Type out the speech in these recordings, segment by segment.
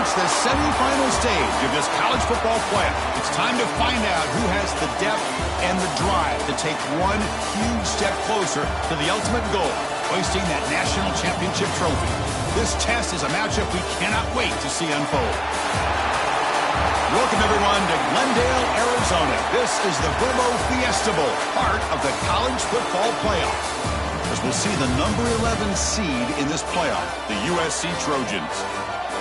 reached the semifinal stage of this college football playoff. It's time to find out who has the depth and the drive to take one huge step closer to the ultimate goal, hoisting that national championship trophy. This test is a matchup we cannot wait to see unfold. Welcome, everyone, to Glendale, Arizona. This is the Verbo Fiesta Bowl, part of the college football playoff. As we'll see the number 11 seed in this playoff, the USC Trojans,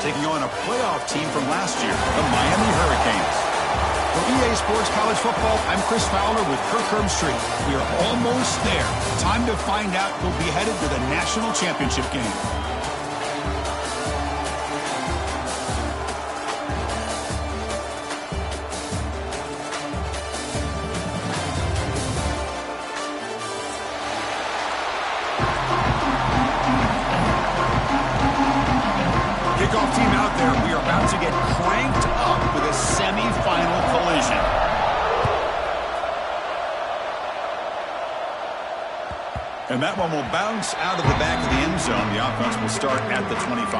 taking on a playoff team from last year, the Miami Hurricanes. For EA Sports College Football, I'm Chris Fowler with Kirk Herbstreit. We are almost there. Time to find out who'll be headed to the national championship game. Kickoff team out there. We are about to get cranked up with a semifinal collision. And that one will bounce out of the back of the end zone. The offense will start at the 25.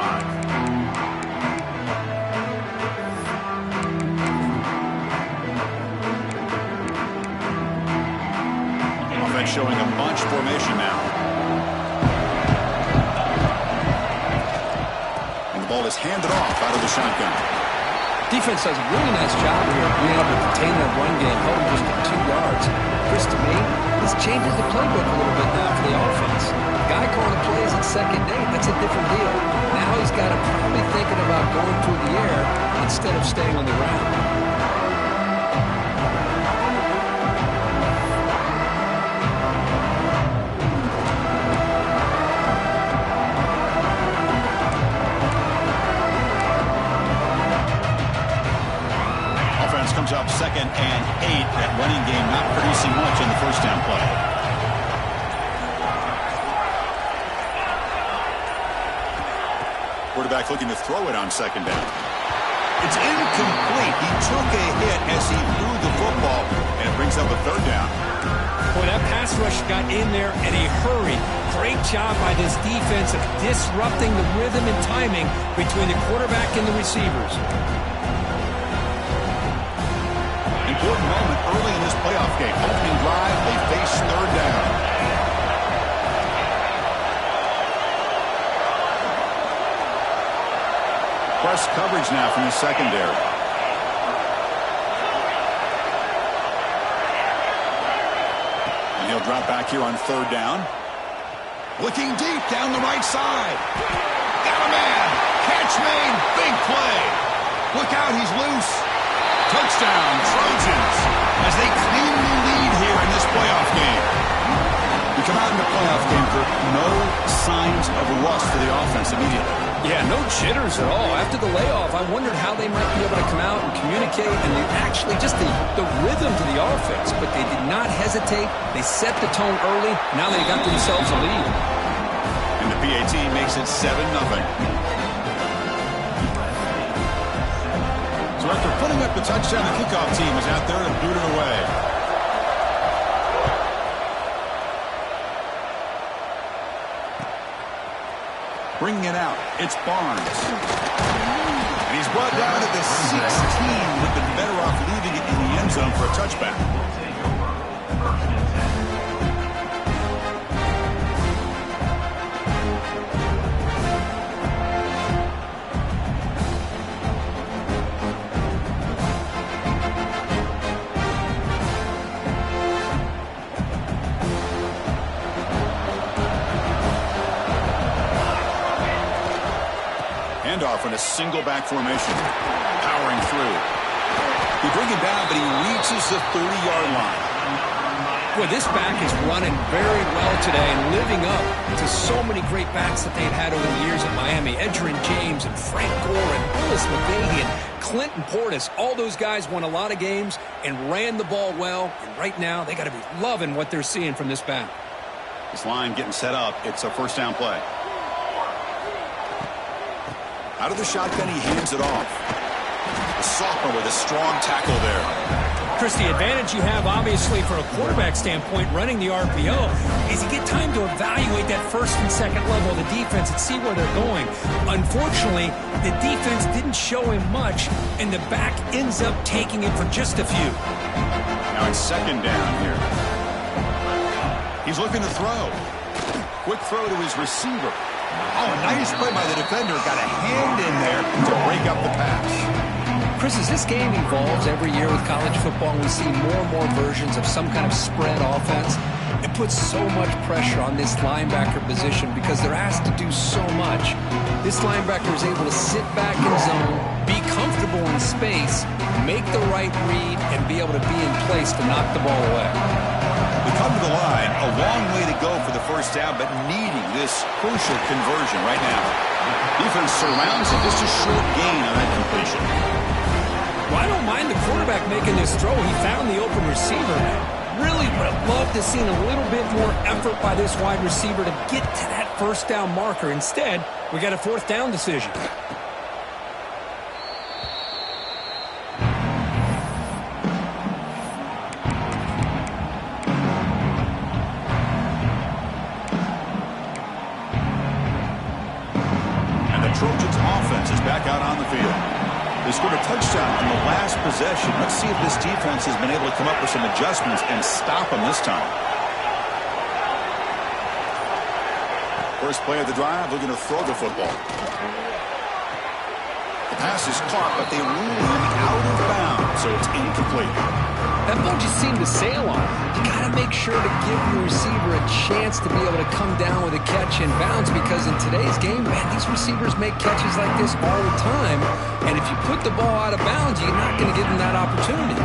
Offense showing a bunch formation now. The ball is handed off out of the shotgun. Defense does a really nice job here being able to contain that run game, held him just at 2 yards. Chris, to me, this changes the playbook a little bit now for the offense. The guy calling the plays at second and 8, that's a different deal. Now he's got to probably thinking about going through the air instead of staying on the ground. Comes up 2nd and 8. That running game not producing much in the first down play. Quarterback looking to throw it on 2nd down. It's incomplete. He took a hit as he threw the football, and it brings up a 3rd down. Boy, that pass rush got in there in a hurry. Great job by this defense of disrupting the rhythm and timing between the quarterback and the receivers. Important moment early in this playoff game. Opening drive, they face 3rd down. Press coverage now from the secondary. And he'll drop back here on 3rd down. Looking deep down the right side. Got a man. Catch made. Big play. Look out, he's loose. Touchdown, Trojans, as they claim the lead here in this playoff game. We come out in the playoff game for no signs of rust for the offense immediately. Yeah, no jitters at all. After the layoff, I wondered how they might be able to come out and communicate and actually just the rhythm to the offense. But they did not hesitate. They set the tone early. Now they got themselves a lead. And the PAT makes it 7-0. So after putting up the touchdown, the kickoff team is out there to boot it away. Bringing it out, it's Barnes. And he's brought down at the 16. Would have been better off leaving it in the end zone for a touchback. Handoff in a single back formation. Powering through. He brings it down, but he reaches the 30-yard line. Boy, this back is running very well today and living up to so many great backs that they've had over the years at Miami. Edgerrin James and Frank Gore and Willis McGahee and Clinton Portis. All those guys won a lot of games and ran the ball well. And right now, they got to be loving what they're seeing from this back. This line getting set up. It's a first down play. Out of the shotgun, he hands it off. The sophomore with a strong tackle there. Chris, the advantage you have, obviously, from a quarterback standpoint, running the RPO, is you get time to evaluate that first and second level of the defense and see where they're going. Unfortunately, the defense didn't show him much, and the back ends up taking it for just a few. Now it's second down here. He's looking to throw. Quick throw to his receiver. Oh, nice play by the defender. Got a hand in there to break up the pass. Chris, as this game evolves every year with college football, we see more and more versions of some kind of spread offense. It puts so much pressure on this linebacker position because they're asked to do so much. This linebacker is able to sit back in zone, be comfortable in space, make the right read, and be able to be in place to knock the ball away. We come to the line, a long way to go for the first down, but needing this crucial conversion right now. Defense surrounds it, just a short gain on that completion. Well, I don't mind the quarterback making this throw. He found the open receiver. Really would have loved to see a little bit more effort by this wide receiver to get to that first down marker. Instead, we got a fourth down decision. And the Trojans offense is back out on the field. They scored a touchdown on the last possession. Let's see if this defense has been able to come up with some adjustments and stop them this time. First play of the drive, looking to throw the football. The pass is caught, but they rule him out of bounds, so it's incomplete. That ball just seemed to sail on. You got to make sure to give your receiver a chance to be able to come down with a catch in bounds, because in today's game, man, these receivers make catches like this all the time. And if you put the ball out of bounds, you're not going to give them that opportunity.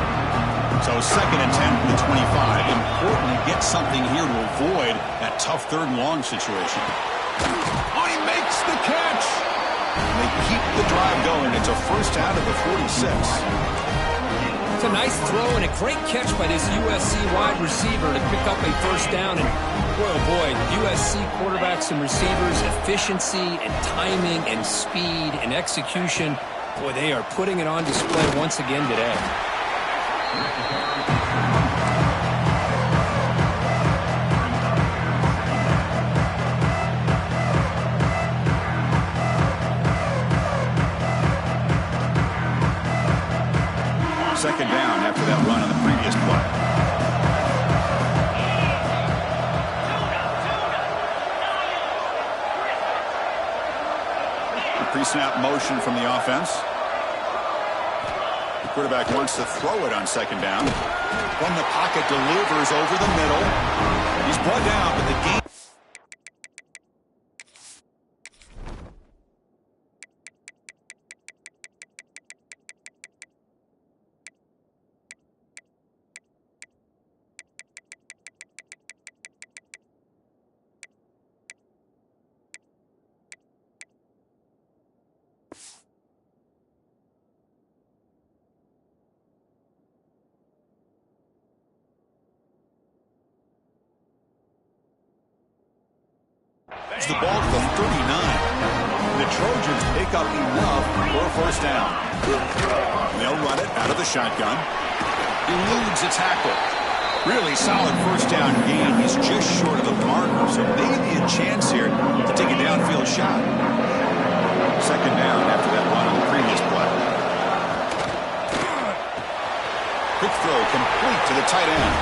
So second and 10 from the 25. Important to get something here to avoid that tough third and long situation. Oh, he makes the catch. And they keep the drive going. It's a first out of the 46. It's a nice throw and a great catch by this USC wide receiver to pick up a first down. And boy, oh boy, USC quarterbacks and receivers, efficiency and timing and speed and execution, boy, they are putting it on display once again today. Second down after that run on the previous play. The pre-snap motion from the offense. The quarterback wants to throw it on second down. From the pocket, delivers over the middle. He's brought down, but the game. The ball to the 39. The Trojans pick up enough for a first down. They'll run it out of the shotgun. Eludes a tackle. Really solid first down gain. He's just short of the marker, so maybe a chance here to take a downfield shot. Second down after that run on the previous play. Quick throw complete to the tight end.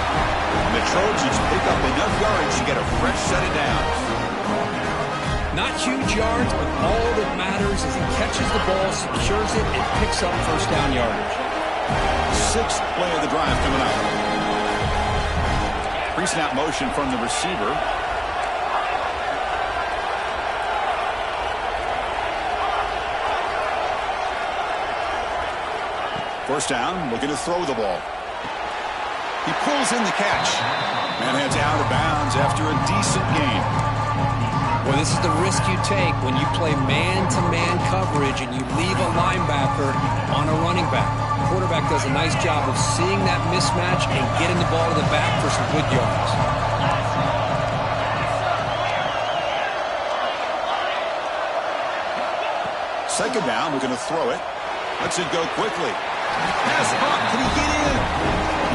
And the Trojans pick up enough yards to get a fresh set of downs. Not huge yards, but all that matters is he catches the ball, secures it, and picks up first down yardage. Sixth play of the drive coming up. Pre-snap motion from the receiver. First down, looking to throw the ball. He pulls in the catch. Man heads out of bounds after a decent gain. Well, this is the risk you take when you play man-to-man coverage and you leave a linebacker on a running back. The quarterback does a nice job of seeing that mismatch and getting the ball to the back for some good yards. Second down, we're going to throw it. Lets it go quickly. Pass up. Can he get in?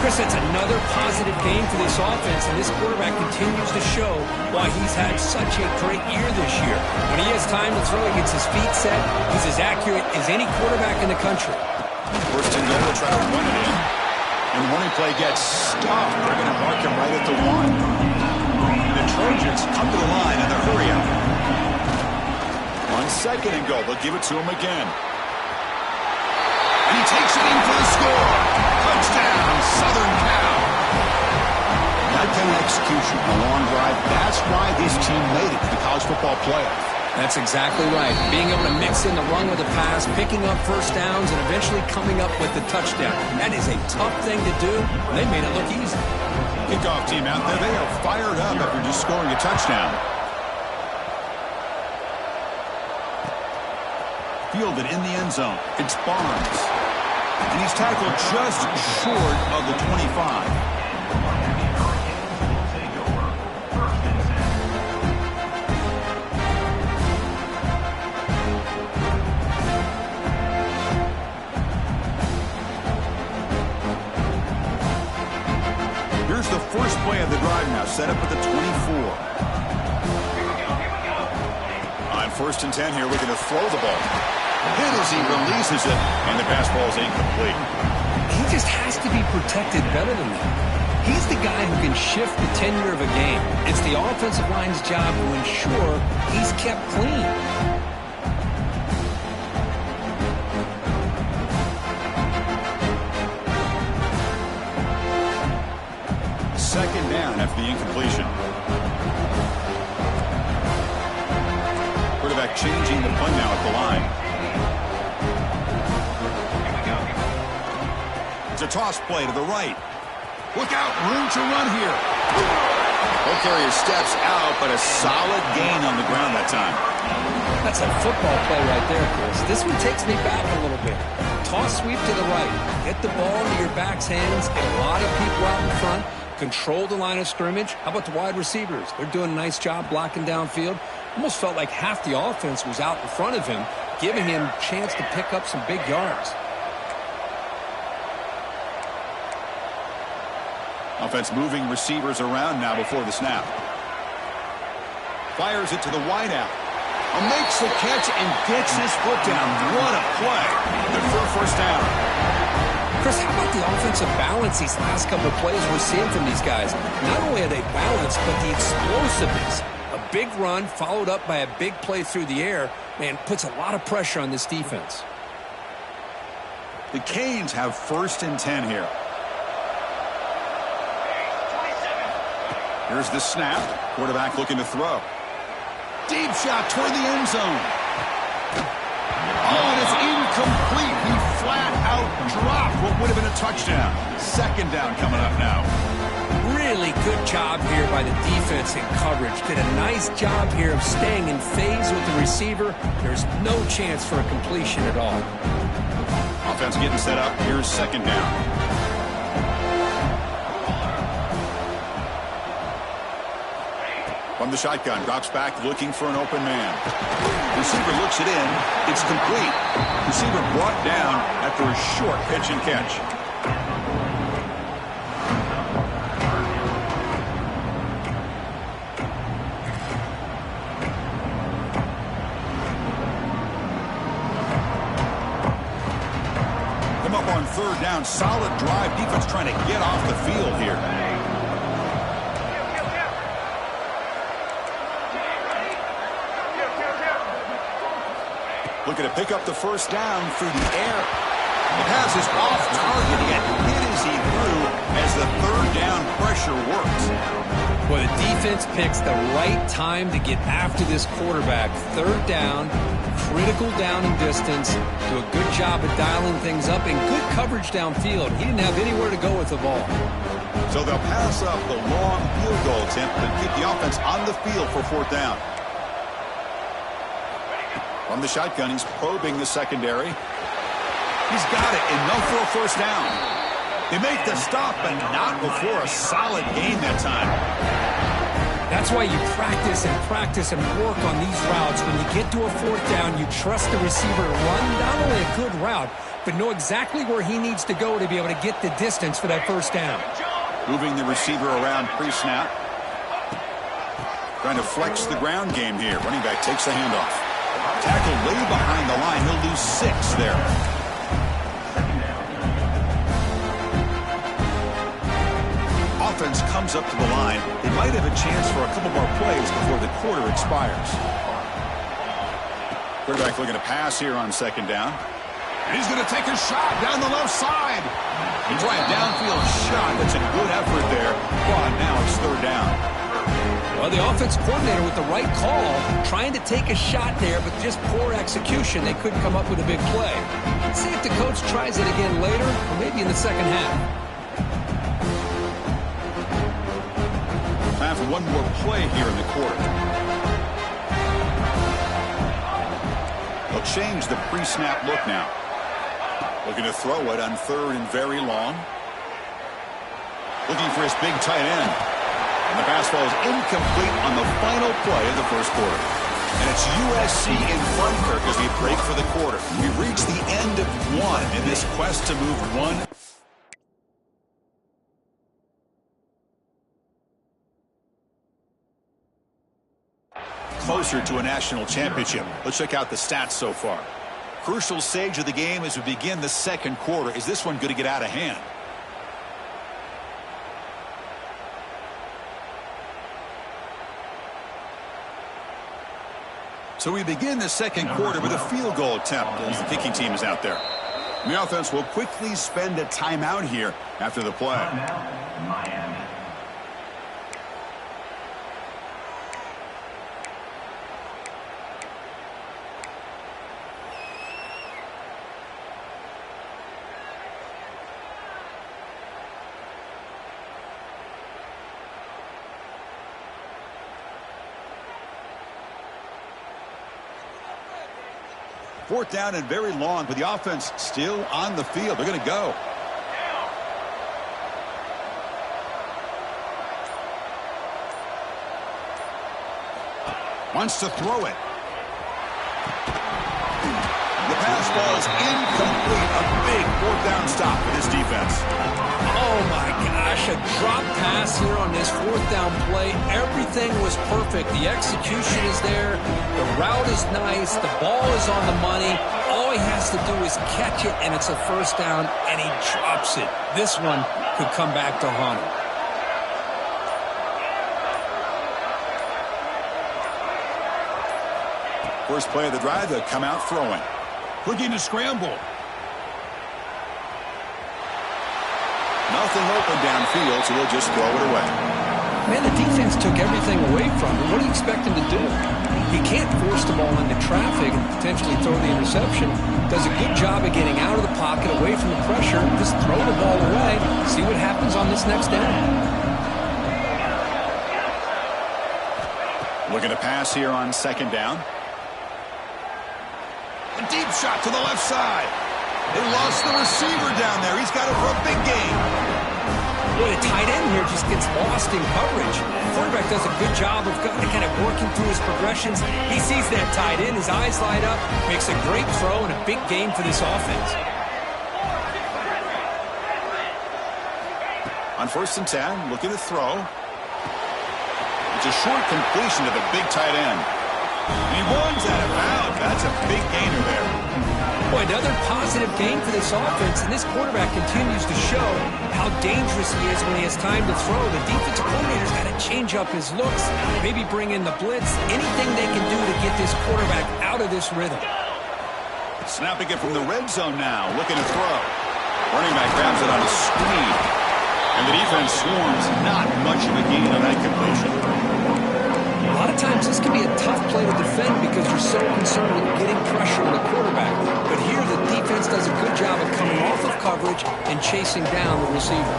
Chris, that's another positive game for this offense, and this quarterback continues to show why he's had such a great year this year. When he has time to throw, he gets his feet set. He's as accurate as any quarterback in the country. First and goal, they'll try to run it in. And the running play gets stopped. They're going to mark him right at the 1. And the Trojans come to the line in the hurry up. On second and goal, they'll give it to him again. And he takes it in for the score. Touchdown, Southern Cal. That kind of execution, a long drive, that's why this team made it to the college football playoff. That's exactly right. Being able to mix in the run with the pass, picking up first downs, and eventually coming up with the touchdown. That is a tough thing to do. They made it look easy. Kickoff team out there, they are fired up after just scoring a touchdown. Fielded in the end zone. It's Barnes. And he's tackled just short of the 25. Here's the first play of the drive now, set up at the 24. On first and 10 here, looking to throw the ball. Hit as he releases it, and the pass ball is incomplete. He just has to be protected better than that. He's the guy who can shift the tenure of a game. It's the offensive line's job to ensure he's kept clean. Second down after the incompletion. Quarterback changing the punt now at the line. It's a toss play to the right. Look out, room to run here. Ball carrier steps out, but a solid gain on the ground that time. That's a football play right there, Chris. This one takes me back a little bit. Toss sweep to the right. Get the ball into your back's hands. Get a lot of people out in front. Control the line of scrimmage. How about the wide receivers? They're doing a nice job blocking downfield. Almost felt like half the offense was out in front of him, giving him a chance to pick up some big yards. Offense moving receivers around now before the snap. Fires it to the wideout. Makes the catch and gets his foot down. What a play. Good for a first down. Chris, how about the offensive balance these last couple of plays we're seeing from these guys? Not only are they balanced, but the explosiveness. A big run followed up by a big play through the air, man, puts a lot of pressure on this defense. The Canes have first and 10 here. Here's the snap. Quarterback looking to throw. Deep shot toward the end zone. Oh, and it's incomplete. He flat out dropped what would have been a touchdown. Second down coming up now. Really good job here by the defense in coverage. Did a nice job here of staying in phase with the receiver. There's no chance for a completion at all. Offense getting set up. Here's second down. From the shotgun, drops back looking for an open man. Receiver looks it in. It's complete. Receiver brought down after a short pitch and catch. Come up on third down. Solid drive. Defense trying to get off the field here. Looking to pick up the first down through the air. The pass is off target. He got hit as he threw as the third down pressure works. Well, the defense picks the right time to get after this quarterback. Third down, critical down and distance. Do a good job of dialing things up and good coverage downfield. He didn't have anywhere to go with the ball. So they'll pass up the long field goal attempt and keep the offense on the field for fourth down. From the shotgun, he's probing the secondary. He's got it, enough for a first down. They make the stop, but not before a solid gain that time. That's why you practice and work on these routes. When you get to a fourth down, you trust the receiver to run not only a good route, but know exactly where he needs to go to be able to get the distance for that first down. Moving the receiver around pre-snap. Trying to flex the ground game here. Running back takes the handoff. Tackled way behind the line. He'll lose 6 there. Offense comes up to the line. They might have a chance for a couple more plays before the quarter expires. Quarterback looking to pass here on second down. And he's going to take a shot down the left side. He tried a downfield shot. That's a good effort there. But now it's third down. Well, the offense coordinator with the right call, trying to take a shot there, but just poor execution. They couldn't come up with a big play. Let's see if the coach tries it again later, or maybe in the second half. Time for one more play here in the quarter. They'll change the pre-snap look now. Looking to throw it on third and very long. Looking for his big tight end. And the pass falls incomplete on the final play of the first quarter. And it's USC in front, Kirk, as we break for the quarter. We've reached the end of one in this quest to move one. Closer to a national championship. Let's check out the stats so far. Crucial stage of the game as we begin the second quarter. Is this one going to get out of hand? So we begin the second quarter with a field goal attempt as the kicking team is out there. And the offense will quickly spend a timeout here after the play. Miami. Fourth down and very long, but the offense still on the field. They're going to go. Wants to throw it. The pass ball is incomplete. A big fourth down stop for this defense. Oh, my gosh, a drop pass here on this fourth down play. Everything was perfect. The execution is there. The route is nice. The ball is on the money. All he has to do is catch it, and it's a first down, and he drops it. This one could come back to haunt him. First play of the drive, they'll come out throwing. Looking to scramble. Nothing open downfield, so they'll just throw it away. Man, the defense took everything away from him. What do you expect him to do? He can't force the ball into traffic and potentially throw the interception. Does a good job of getting out of the pocket, away from the pressure. Just throw the ball away. See what happens on this next down. Looking to pass here on second down. A deep shot to the left side. They lost the receiver down there. He's got it for a big game. Boy, the tight end here just gets lost in coverage. The quarterback does a good job of kind of working through his progressions. He sees that tight end. His eyes light up. Makes a great throw and a big game for this offense. On first and 10, looking to throw. It's a short completion to the big tight end. And he runs out of bounds. That's a big gainer there. Boy, another positive game for this offense, and this quarterback continues to show how dangerous he is when he has time to throw. The defensive coordinator's got to change up his looks, maybe bring in the blitz, anything they can do to get this quarterback out of this rhythm. Snapping it from the red zone now, looking to throw. Running back grabs it on a screen. And the defense swarms. Not much of a gain on that completion. A lot of times this can be a tough play to defend because you're so concerned with getting pressure on the quarterback. But here the defense does a good job of coming off of coverage and chasing down the receiver.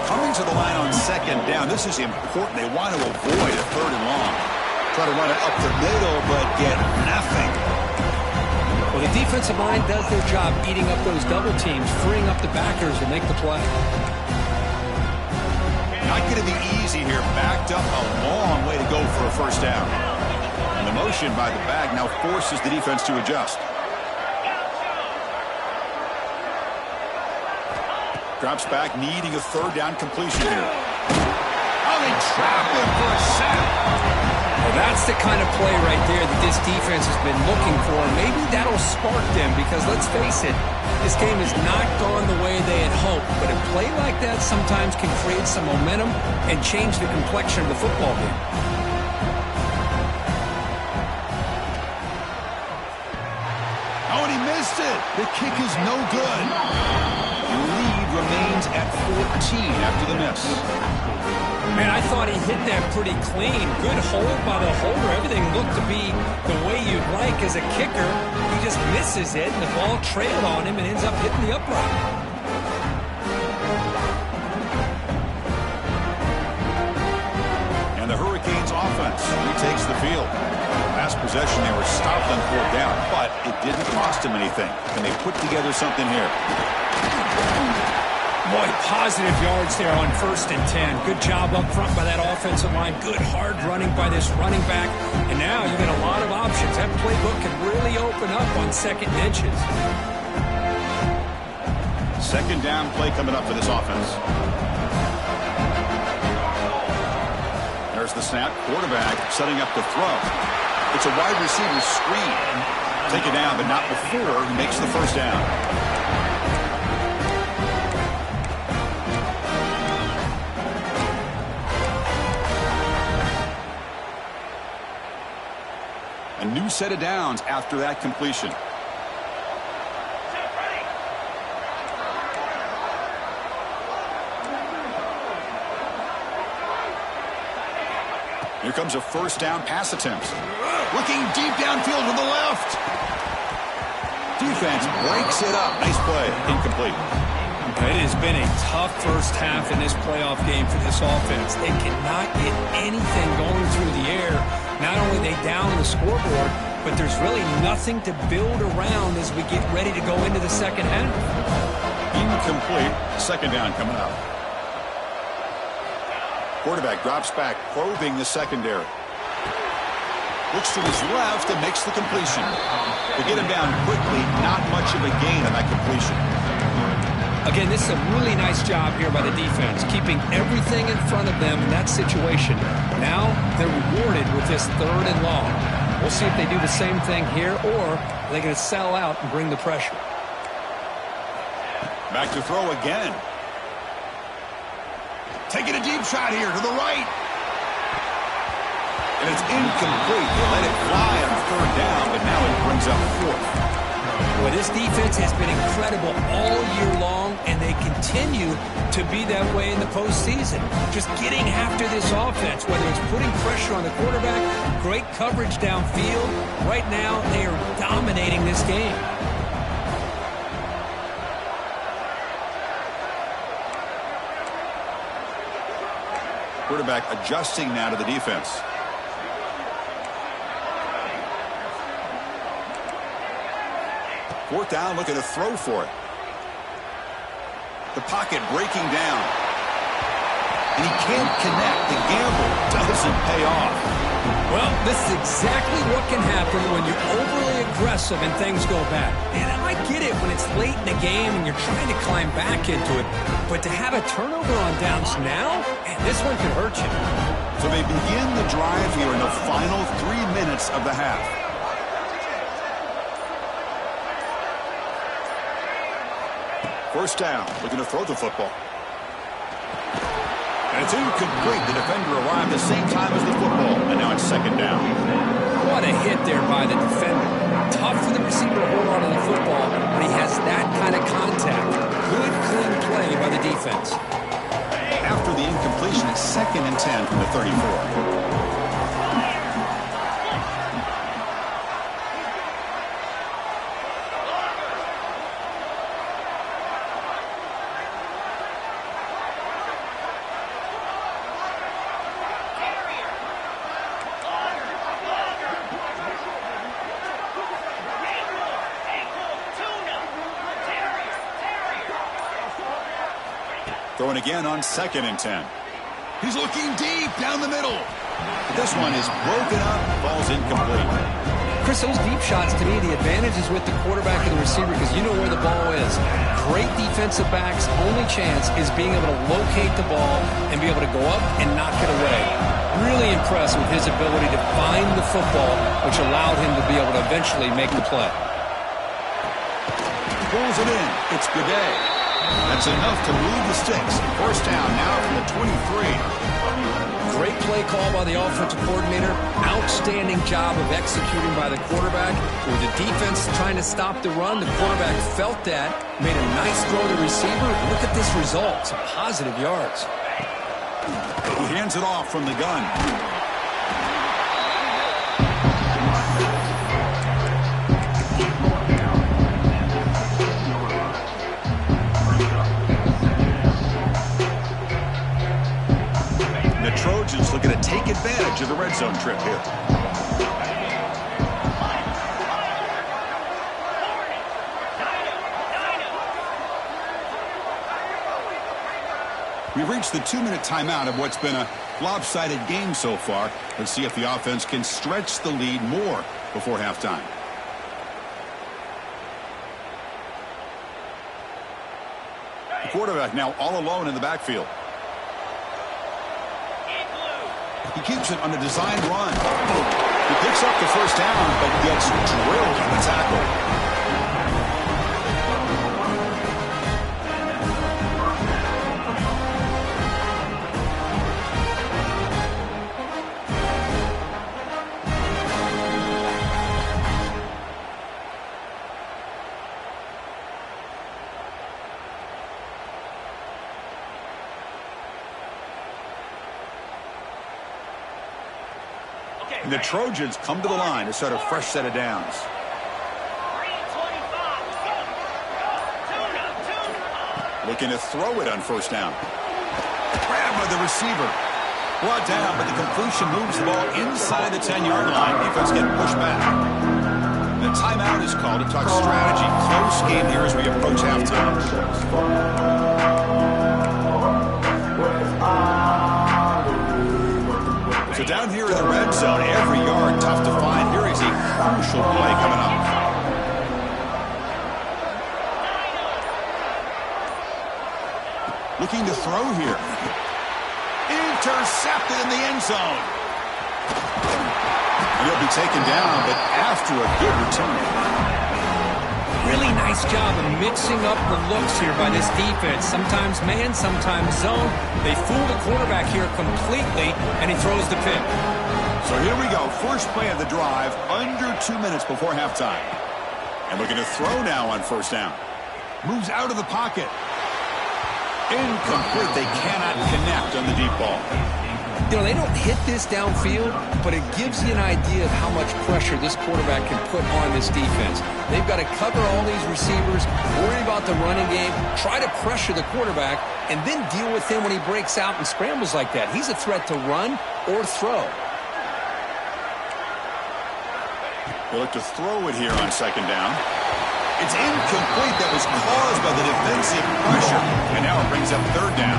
Coming to the line on second down, this is important. They want to avoid a third and long. Try to run it up the middle, but get nothing. Well, the defensive line does their job eating up those double teams, freeing up the backers to make the play. Not going to be easy here. Backed up a long way to go for a first down. And the motion by the back now forces the defense to adjust. Drops back, needing a third down completion here. Oh, they trap him for a sack. Well, that's the kind of play right there that this defense has been looking for. Maybe that'll spark them because, let's face it, this game has not gone the way they had hoped. But a play like that sometimes can create some momentum and change the complexion of the football game. Oh, and he missed it. The kick is no good. The lead remains at 14 after the miss. Man, I thought he hit that pretty clean. Good hold by the holder. Everything looked to be the way you'd like as a kicker. He just misses it, and the ball trailed on him and ends up hitting the upright. And the Hurricanes offense retakes the field. Last possession, they were stopped on 4th down, but it didn't cost them anything. And they put together something here. Boy, positive yards there on 1st and 10. Good job up front by that offensive line. Good hard running by this running back. And now you get a lot of options. That playbook can really open up on second and inches. Second down play coming up for this offense. There's the snap. Quarterback setting up the throw. It's a wide receiver screen. Take it down, but not before he makes the first down. A new set of downs after that completion. Here comes a first down pass attempt. Looking deep downfield to the left. Defense breaks it up. Nice play. Incomplete. It has been a tough first half in this playoff game for this offense. They cannot get anything going through the air. Not only are they down the scoreboard, but there's really nothing to build around as we get ready to go into the second half. Incomplete. Second down coming up. Quarterback drops back, probing the secondary. Looks to his left and makes the completion. They get him down quickly. Not much of a gain on that completion. Again, this is a really nice job here by the defense, keeping everything in front of them in that situation. Now they're rewarded with this 3rd and long. We'll see if they do the same thing here, or are they going to sell out and bring the pressure. Back to throw again. Taking a deep shot here to the right. And it's incomplete. They let it fly on 3rd down, but now it brings up 4th. Well, this defense has been incredible all year long, and they continue to be that way in the postseason. Just getting after this offense, whether it's putting pressure on the quarterback, great coverage downfield. Right now, they are dominating this game. Quarterback adjusting now to the defense. Fourth down, looking to throw for it. The pocket breaking down. And he can't connect. The gamble doesn't pay off. Well, this is exactly what can happen when you're overly aggressive and things go bad. And I get it when it's late in the game and you're trying to climb back into it. But to have a turnover on downs now, man, this one could hurt you. So they begin the drive here in the final 3 minutes of the half. First down, looking to throw the football. And it's incomplete. The defender arrived at the same time as the football, and now it's second down. What a hit there by the defender. Tough for the receiver to hold on to the football when he has that kind of contact. Good, clean play by the defense. After the incompletion, it's 2nd and 10 from the 34. Throwing again on 2nd and 10. He's looking deep down the middle. This one is broken up, falls incomplete. Chris, those deep shots, to me, the advantage is with the quarterback and the receiver because you know where the ball is. Great defensive backs' only chance is being able to locate the ball and be able to go up and knock it away. Really impressed with his ability to find the football, which allowed him to be able to eventually make the play. Pulls it in. It's Goudet. That's enough to move the sticks. First down now from the 23. Great play call by the offensive coordinator. Outstanding job of executing by the quarterback. With the defense trying to stop the run, the quarterback felt that, made a nice throw to the receiver. Look at this result. Some positive yards. He hands it off from the gun. The Trojans looking to take advantage of the red zone trip here. We've reached the 2-minute timeout of what's been a lopsided game so far. Let's see if the offense can stretch the lead more before halftime. The quarterback now all alone in the backfield. He keeps it on a designed run. He picks up the first down, but gets drilled on the tackle. And the Trojans come to the line to start a fresh set of downs. Looking to throw it on first down. Grabbed by the receiver. Brought down, but the completion moves the ball inside the 10-yard line. Defense getting pushed back. The timeout is called to talk strategy. Close game here as we approach halftime. So down here in the red zone, every yard tough to find. Here is a crucial play coming up. Looking to throw here. Intercepted in the end zone. And he'll be taken down, but after a good return. Really nice job of mixing up the looks here by this defense. Sometimes man, sometimes zone. They fool the quarterback here completely, and he throws the pick. So here we go. First play of the drive, under 2 minutes before halftime. And looking to throw now on first down. Moves out of the pocket. Incomplete. They cannot connect on the deep ball. You know, they don't hit this downfield, but it gives you an idea of how much pressure this quarterback can put on this defense. They've got to cover all these receivers, worry about the running game, try to pressure the quarterback, and then deal with him when he breaks out and scrambles like that. He's a threat to run or throw. They look to throw it here on second down. It's incomplete. That was caused by the defensive pressure, and now it brings up third down.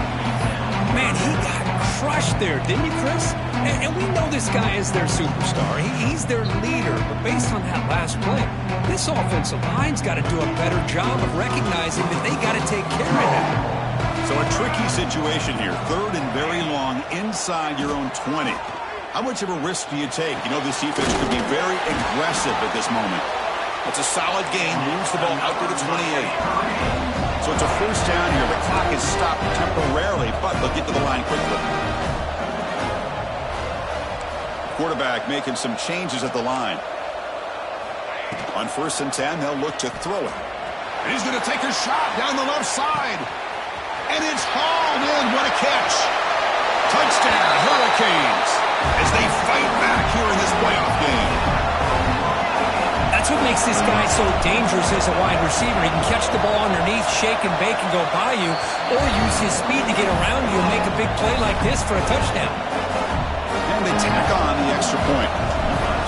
Man, he got crushed there, didn't you, Chris? And we know this guy is their superstar. He's their leader. But based on that last play, this offensive line's got to do a better job of recognizing that they got to take care of him. So a tricky situation here. Third and very long inside your own 20. How much of a risk do you take? You know this defense could be very aggressive at this moment. It's a solid game. Moves the ball out to the 28. So it's a first down here. The clock is stopped temporarily, but they'll get to the line quickly. Quarterback making some changes at the line. On 1st and 10, they'll look to throw it. And he's going to take a shot down the left side. And it's hauled in. What a catch. Touchdown, Hurricanes, as they fight back here in this playoff game. That's what makes this guy so dangerous as a wide receiver. He can catch the ball underneath, shake and bake and go by you, or use his speed to get around you and make a big play like this for a touchdown. And they tack on the extra point.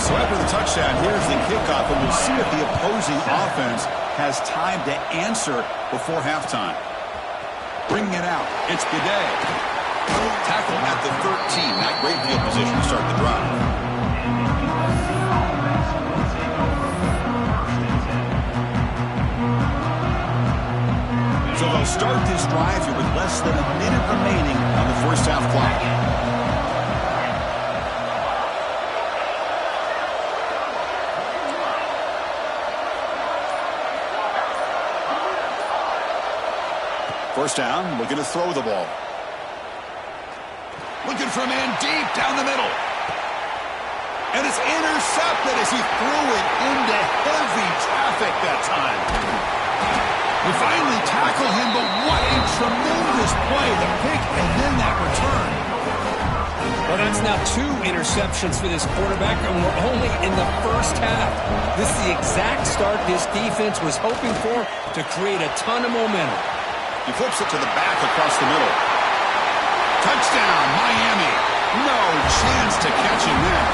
So after the touchdown, here's the kickoff, and we'll see if the opposing offense has time to answer before halftime. Bringing it out, it's Goudet. Tackle at the 13. Not great field position to start the drive. start this drive here with less than a minute remaining on the first half clock. First down, looking to throw the ball. Looking for a man deep down the middle. And it's intercepted as he threw it into heavy traffic that time. They finally tackle him, but what a tremendous play. The pick and then that return. Well, that's now 2 interceptions for this quarterback, and we're only in the first half. This is the exact start this defense was hoping for to create a ton of momentum. He flips it to the back across the middle. Touchdown, Miami. No chance to catch him there.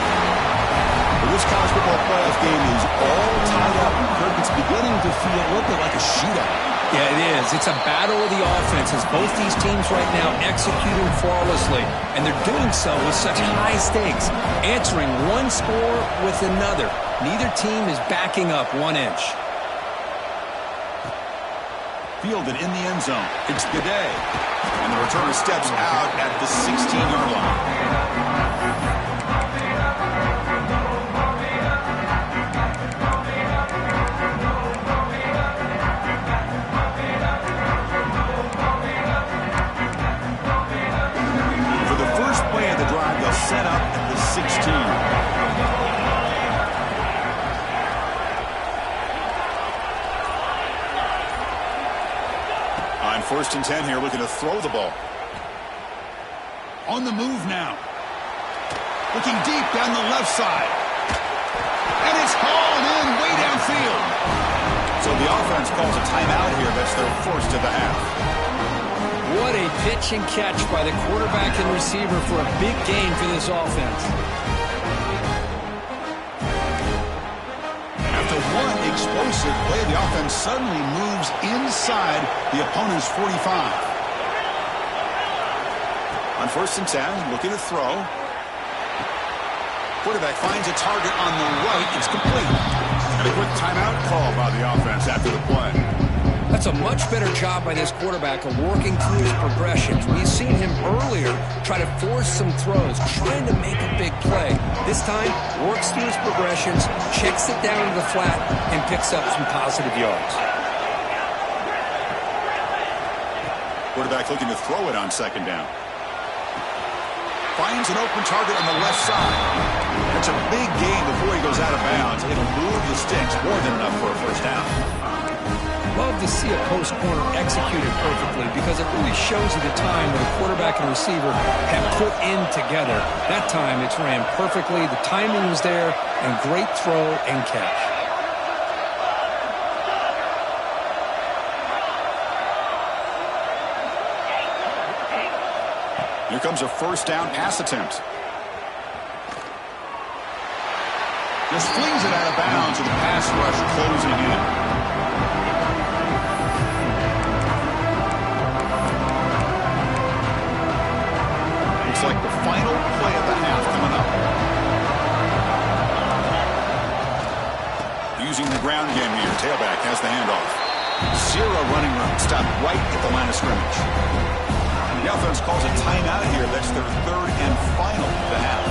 Well, this college football playoff game is all tied up. Kirk, it's beginning to feel a little bit like a shootout. Yeah, it is. It's a battle of the offenses. Both these teams right now executing flawlessly, and they're doing so with such high stakes, answering one score with another. Neither team is backing up 1 inch. Fielded in the end zone. It's Gaudet. And the returner steps out at the 16-yard line. For the first play of the drive, they'll set up at the 16. First and 10 here, looking to throw the ball. On the move now. Looking deep down the left side. And it's hauled in way downfield. So the offense calls a timeout here. That's their first of the half. What a pitch and catch by the quarterback and receiver for a big gain for this offense. After one explosive play, the offense suddenly moves inside the opponent's 45. On first and 10, looking to throw. Quarterback finds a target on the right. It's complete. And a quick timeout call by the offense after the play. That's a much better job by this quarterback of working through his progressions. We've seen him earlier try to force some throws, trying to make a big play. This time, works through his progressions, checks it down to the flat, and picks up some positive yards. Quarterback looking to throw it on second down. Finds an open target on the left side. That's a big gain before he goes out of bounds. It'll move the sticks, more than enough for a first down. Love to see a post corner executed perfectly because it really shows you the time when a quarterback and receiver have put in together. That time it's ran perfectly, the timing was there, and great throw and catch. Here comes a first down pass attempt. Just flings it out of bounds with the pass rush closing in. Like the final play of the half coming up. Using the ground game here, tailback has the handoff. Zero running room, stopped right at the line of scrimmage. The offense calls a timeout here. That's their third and final of the half.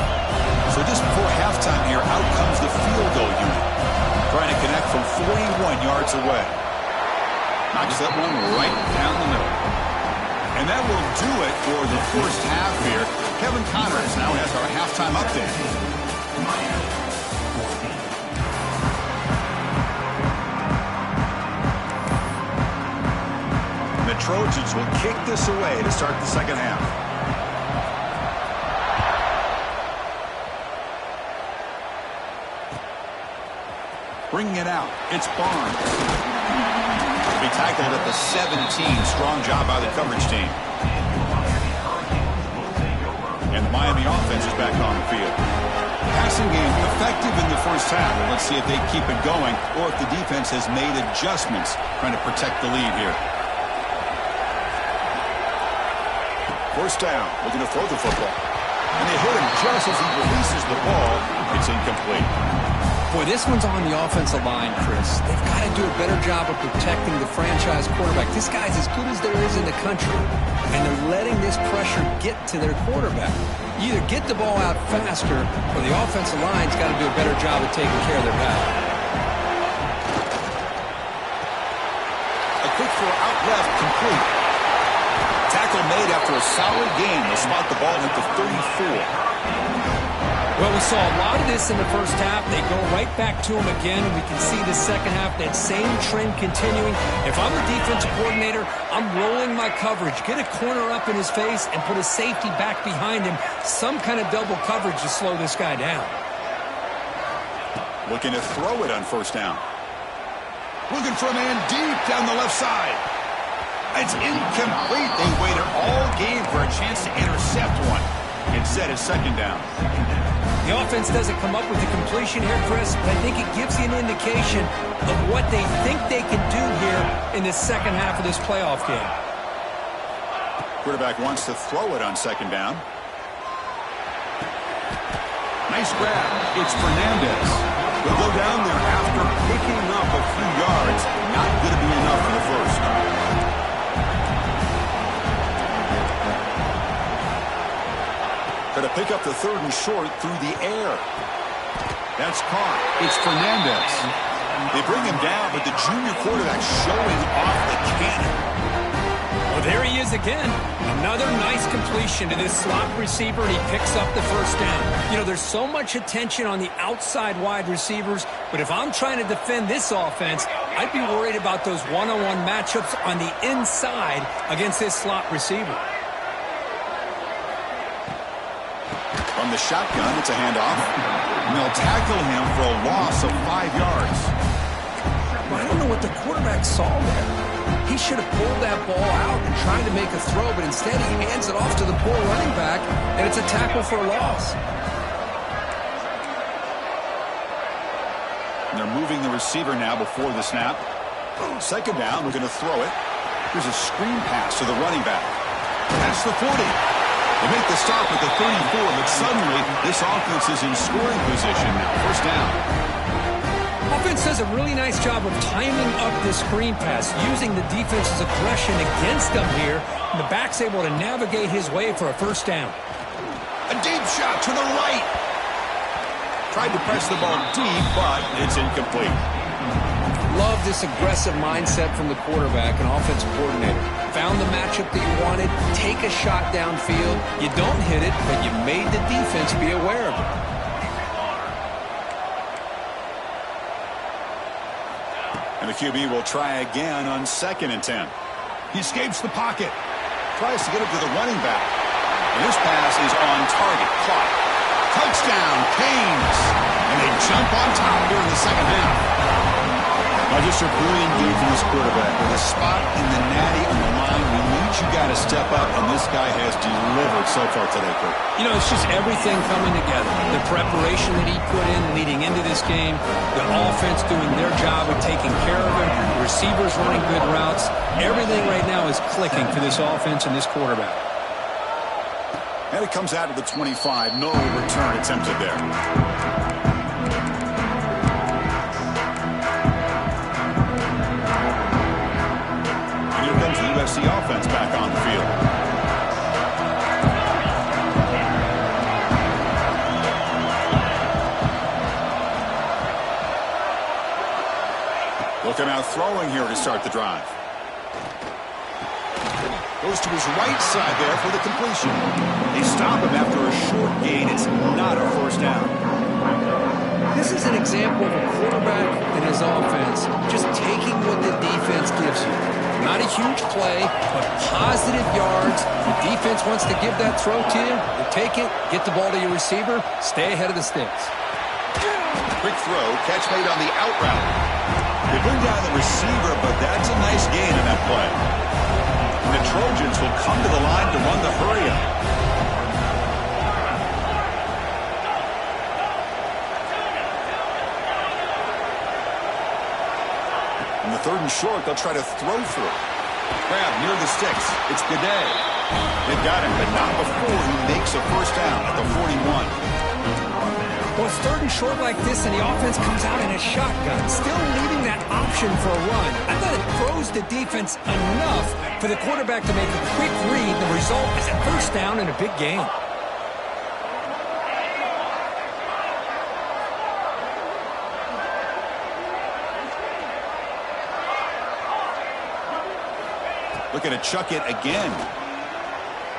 So just before halftime here, out comes the field goal unit. Trying to connect from 41 yards away. Knocks that one right down the middle. And that will do it for the first half here. Kevin Connors now has our halftime update. The Trojans will kick this away to start the second half. Bringing it out, it's Barnes. Be tackled at the 17. Strong job by the coverage team. And the Miami offense is back on the field. Passing game effective in the first half. Let's see if they keep it going or if the defense has made adjustments trying to protect the lead here. First down, looking to throw the football. And they hit him just as he releases the ball. It's incomplete. Boy, this one's on the offensive line, Chris. They've got to do a better job of protecting the franchise quarterback. This guy's as good as there is in the country, and they're letting this pressure get to their quarterback. You either get the ball out faster, or the offensive line's got to do a better job of taking care of their guy. A quick throw out left, complete. Tackle made after a solid gain. They'll spot the ball at the 34. Well, we saw a lot of this in the first half. They go right back to him again, and we can see the second half, that same trend continuing. If I'm the defensive coordinator, I'm rolling my coverage. Get a corner up in his face and put a safety back behind him. Some kind of double coverage to slow this guy down. Looking to throw it on first down. Looking for a man deep down the left side. It's incomplete. They waited all game for a chance to intercept one. Instead, it's second down. The offense doesn't come up with the completion here, Chris, but I think it gives you an indication of what they think they can do here in the second half of this playoff game. Quarterback wants to throw it on second down. Nice grab. It's Fernandez. He'll go down there after picking up a few yards. Not going to be enough for the first. To pick up the third and short through the air. That's caught. It's Fernandez. They bring him down, but the junior quarterback showing off the cannon. Well, there he is again. Another nice completion to this slot receiver, and he picks up the first down. You know, there's so much attention on the outside wide receivers, but if I'm trying to defend this offense, I'd be worried about those one-on-one matchups on the inside against this slot receiver. From the shotgun, it's a handoff. And they'll tackle him for a loss of 5 yards. I don't know what the quarterback saw there. He should have pulled that ball out and tried to make a throw, but instead he hands it off to the poor running back, and it's a tackle for a loss. And they're moving the receiver now before the snap. Second down, we're going to throw it. Here's a screen pass to the running back. That's the 40. They make the stop at the 34, but suddenly this offense is in scoring position now. First down. Offense does a really nice job of timing up this screen pass, using the defense's aggression against them here, and the back's able to navigate his way for a first down. A deep shot to the right. Tried to press the ball deep, but it's incomplete. Love this aggressive mindset from the quarterback and offensive coordinator. Found the matchup that you wanted, take a shot downfield. You don't hit it, but you made the defense be aware of it. And the QB will try again on 2nd and 10. He escapes the pocket. Tries to get it to the running back. And this pass is on target. Caught. Touchdown, Canes. And they jump on top here in the second half. Now just a brilliant game from this quarterback. With a spot in the natty on the line, we need you got to step up, and this guy has delivered so far today, Kurt. You know, it's just everything coming together. The preparation that he put in leading into this game, the offense doing their job of taking care of him, the receivers running good routes. Everything right now is clicking for this offense and this quarterback. And it comes out of the 25. No return attempted there. USC offense back on the field. Looking out throwing here to start the drive. Goes to his right side there for the completion. They stop him after a short gain. It's not a first down. This is an example of a quarterback and his offense just taking what the defense gives you. Not a huge play, but positive yards. The defense wants to give that throw to you. You take it, get the ball to your receiver, stay ahead of the sticks. Quick throw, catch made on the out route. They bring down the receiver, but that's a nice gain in that play. And the Trojans will come to the line to run the hurry-up. On the 3rd and short, they'll try to throw for it. Grab near the sticks. It's Gaudet. They've got him, but not before he makes a first down at the 41. Well, it's third and short like this, and the offense comes out in a shotgun, still leaving that option for a run. I thought it throws the defense enough for the quarterback to make a quick read. The result is a first down in a big game. Looking to chuck it again.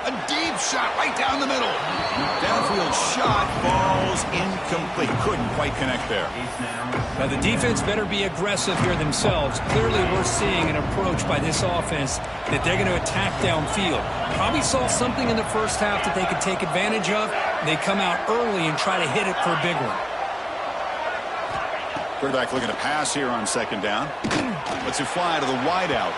A deep shot right down the middle. Downfield shot falls incomplete. Couldn't quite connect there. Now the defense better be aggressive here themselves. Clearly we're seeing an approach by this offense that they're going to attack downfield. Probably saw something in the first half that they could take advantage of. They come out early and try to hit it for a big one. Quarterback looking to pass here on second down. Lets it fly to the wideout.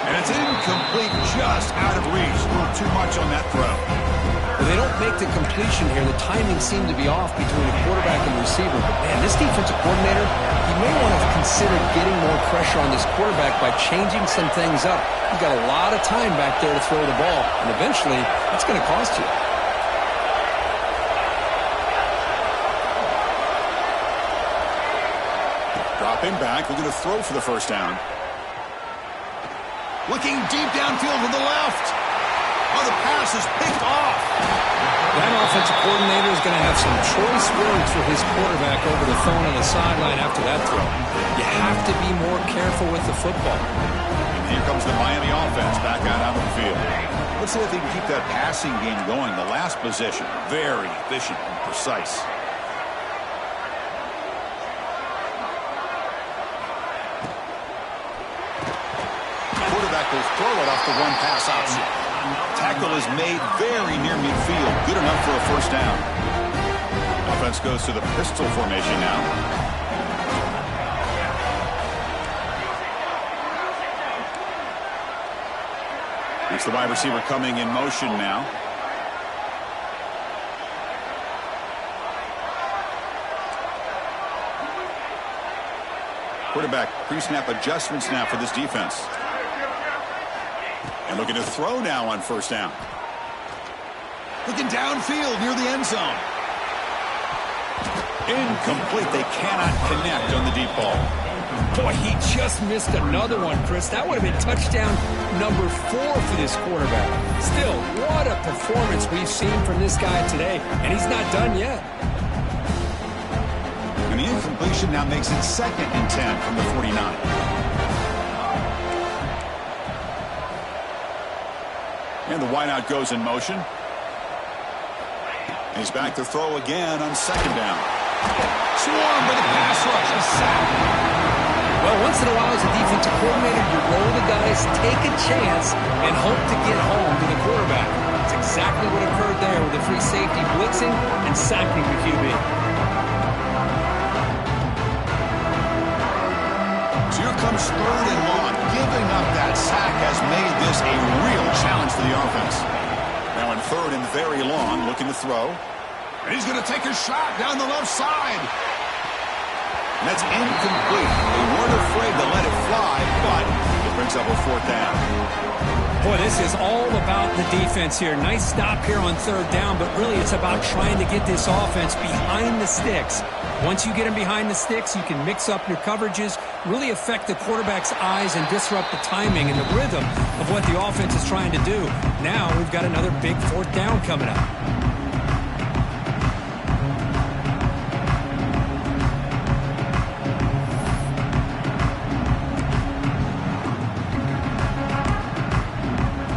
And it's incomplete, just out of reach. A little too much on that throw. Well, they don't make the completion here. The timing seemed to be off between the quarterback and the receiver. But, man, this defensive coordinator, he may want to consider getting more pressure on this quarterback by changing some things up. He's got a lot of time back there to throw the ball. And eventually, that's going to cost you. Dropping back, looking to throw for the first down. Looking deep downfield to the left. Oh, the pass is picked off. That offensive coordinator is going to have some choice words for his quarterback over the phone on the sideline after that throw. You have to be more careful with the football. And here comes the Miami offense back out on the field. Let's see if they can keep that passing game going. The last possession, very efficient and precise. Will throw it off the one-pass option. Tackle is made very near midfield. Good enough for a first down. Offense goes to the pistol formation now. It's the wide receiver coming in motion now. Quarterback pre-snap adjustments now for this defense. And looking to throw now on first down. Looking downfield near the end zone. Incomplete. They cannot connect on the deep ball. Boy, he just missed another one, Chris. That would have been touchdown number 4 for this quarterback. Still, what a performance we've seen from this guy today. And he's not done yet. And the incompletion now makes it 2nd and 10 from the 49. And the wideout goes in motion. And he's back to throw again on second down. Swarmed by the pass rush. A sack. Well, once in a while as a defensive coordinator, you roll the dice, take a chance, and hope to get home to the quarterback. That's exactly what occurred there with the free safety blitzing and sacking the QB. So here comes 3rd and long. Giving up that sack has made this a real challenge for the offense. Now in 3rd and very long, looking to throw. And he's going to take a shot down the left side. And that's incomplete. They weren't afraid to let it fly, but it brings up a 4th down. Boy, this is all about the defense here. Nice stop here on 3rd down, but really it's about trying to get this offense behind the sticks. Once you get them behind the sticks, you can mix up your coverages, really affect the quarterback's eyes and disrupt the timing and the rhythm of what the offense is trying to do. Now we've got another big 4th down coming up.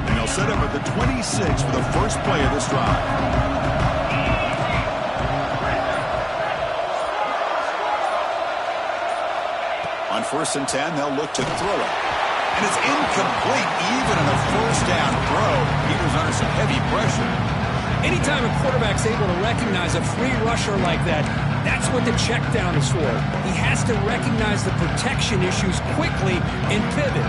And they'll set up at the 26 for the first play of this drive. On 1st and 10, they'll look to throw it. And it's incomplete, even on a first down throw. He was under some heavy pressure. Anytime a quarterback's able to recognize a free rusher like that, that's what the check down is for. He has to recognize the protection issues quickly and pivot.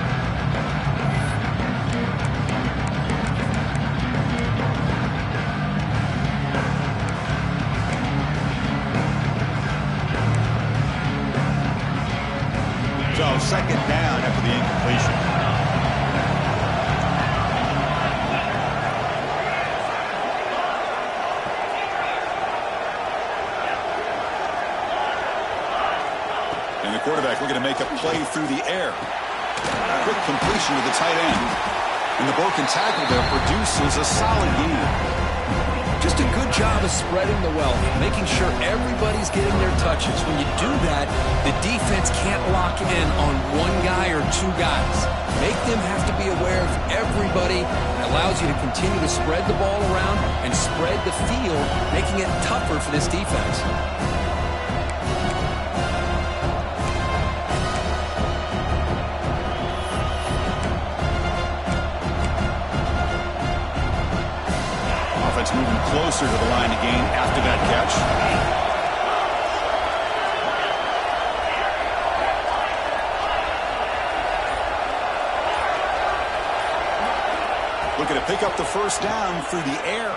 So 2nd down after the incompletion. And the quarterback looking to make a play through the air. Quick completion to the tight end. And the broken tackle there produces a solid gain. Just a good job of spreading the wealth, making sure everybody's getting their touches. When you do that, the defense can't lock in on one guy or two guys. Make them have to be aware of everybody. It allows you to continue to spread the ball around and spread the field, making it tougher for this defense. Offense moving closer to the line to gain after that catch. Looking to pick up the first down through the air.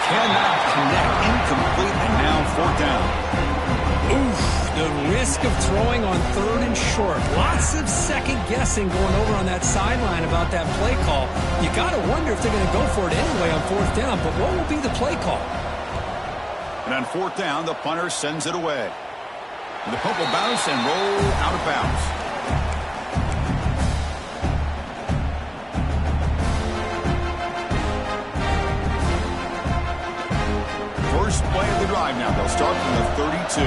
Cannot connect, incomplete, and now fourth down. Oof, the risk of throwing on third and short. Lots of second guessing going over on that sideline about that play call. You got to wonder if they're going to go for it anyway on fourth down, but what will be the play call? And on fourth down, the punter sends it away. And the punt will bounce and roll out of bounds. First play of the drive now. They'll start from the 32.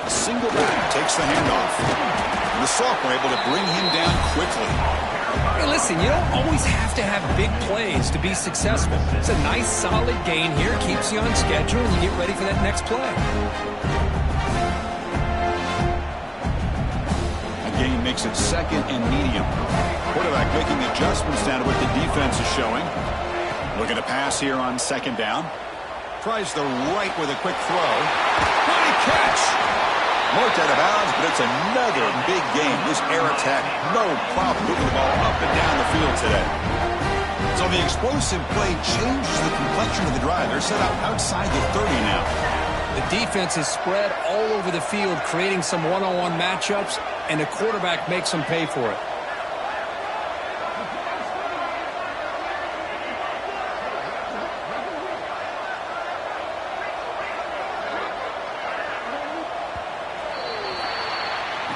A single back takes the handoff. And the sophomore able to bring him down quickly. Hey, listen, you don't always have to have big plays to be successful. It's a nice, solid gain here. Keeps you on schedule, and you get ready for that next play. A gain makes it second and medium. Quarterback making adjustments down to what the defense is showing. Looking to pass here on second down. Tries the right with a quick throw. Great catch! Marked out of bounds, but it's another big game. This air attack, no problem moving the ball up and down the field today. So the explosive play changes the complexion of the drive. They're set up outside the 30 now. The defense is spread all over the field, creating some one-on-one matchups, and the quarterback makes them pay for it.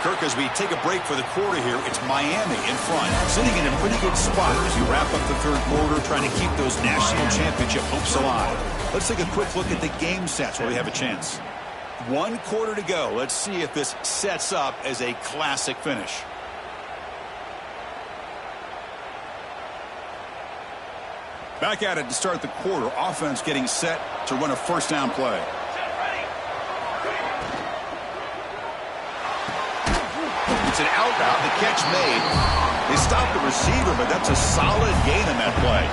Kirk, as we take a break for the quarter here, it's Miami in front, sitting in a pretty good spot as you wrap up the third quarter, trying to keep those national championship hopes alive. Let's take a quick look at the game sets while we have a chance. 1 quarter to go. Let's see if this sets up as a classic finish. Back at it to start the quarter. Offense getting set to run a first down play. It's an out route. The catch made. They stopped the receiver, but that's a solid gain in that play.